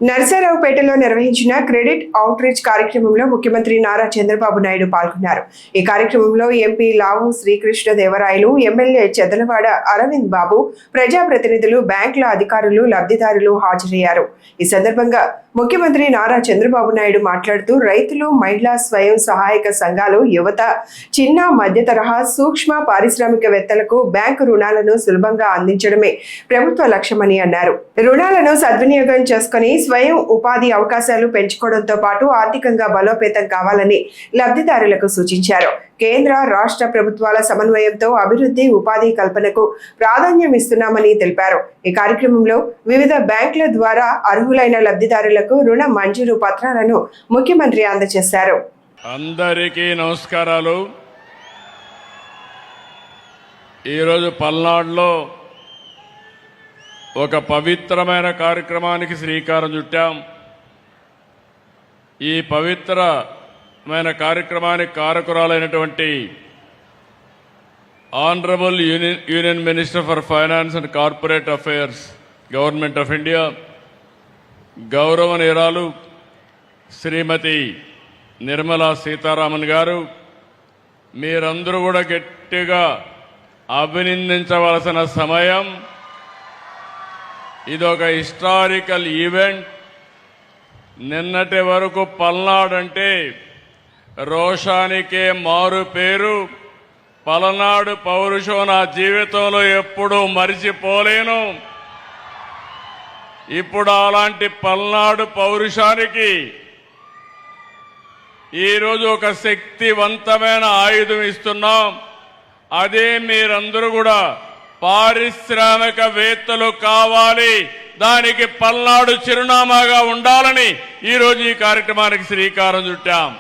నరసరావుపేటలో నిర్వహించిన credit out reach కార్యక్రమంలో ముఖ్యమంత్రి నారా చంద్రబాబు నాయుడు పాల్గొన్నారు. ఈ కార్యక్రమంలో ఎంపీ లావు శ్రీకృష్ణ దేవరాయలు, ఎమ్మెల్యే చెదలవాడ అరవింద్ బాబు, ప్రజాప్రతినిధులు, బ్యాంకుల అధికారులు, లబ్ధిదారులు హాజరయ్యారు. ఈ సందర్భంగా ముఖ్యమంత్రి నారా చంద్రబాబు నాయుడు మాట్లాడుతూ రైతులు, మహిళా స్వయం సహాయక సంఘాలు, యువత, చిన్న మధ్య తరహా సూక్ష్మ పారిశ్రామికవేత్తలకు బ్యాంకు రుణాలను సులభంగా అందించడమే ప్రభుత్వ లక్ష్యమని అన్నారు. రుణాలను సద్వినియోగం చేసుకుని స్వయం ఉపాధి అవకాశాలు పెంచుకోవడంతో పాటు ఆర్థికంగా బలోపేతం కావాలని లబ్ధిదారులకు సూచించారు. కేంద్ర, రాష్ట్ర ప్రభుత్వాల సమన్వయంతో అభివృద్ధి, ఉపాధి కల్పనకు ప్రాధాన్యం ఇస్తున్నామని తెలిపారు. ఈ కార్యక్రమంలో వివిధ బ్యాంకుల ద్వారా అర్హులైన లబ్ధిదారులకు రుణ మంజూరు పత్రాలను ముఖ్యమంత్రి అందజేశారు. అందరికీ నమస్కారాలు. ఈరోజు పల్నాడులో ఒక పవిత్రమైన కార్యక్రమానికి శ్రీకారం చుట్టాం. ఈ పవిత్రమైన కార్యక్రమానికి కారకురాలైనటువంటి honourable union minister for finance and corporate affairs, government of India, గౌరవనీయురాలు శ్రీమతి నిర్మలా సీతారామన్ గారు, మీరందరూ కూడా గట్టిగా అభినందించవలసిన సమయం. ఇదొక హిస్టారికల్ ఈవెంట్. నిన్నటి వరకు పల్నాడు అంటే రోషానికే మారు పేరు. పలనాడు పౌరుషం నా జీవితంలో ఎప్పుడూ మరిచిపోలేను. ఇప్పుడు అలాంటి పల్నాడు పౌరుషానికి ఈరోజు ఒక శక్తివంతమైన ఆయుధం ఇస్తున్నాం. అదే మీరందరూ కూడా పారిశ్రామికవేత్తలు కావాలి, దానికి పల్నాడు చిరునామాగా ఉండాలని ఈరోజు ఈ కార్యక్రమానికి శ్రీకారం చుట్టాం.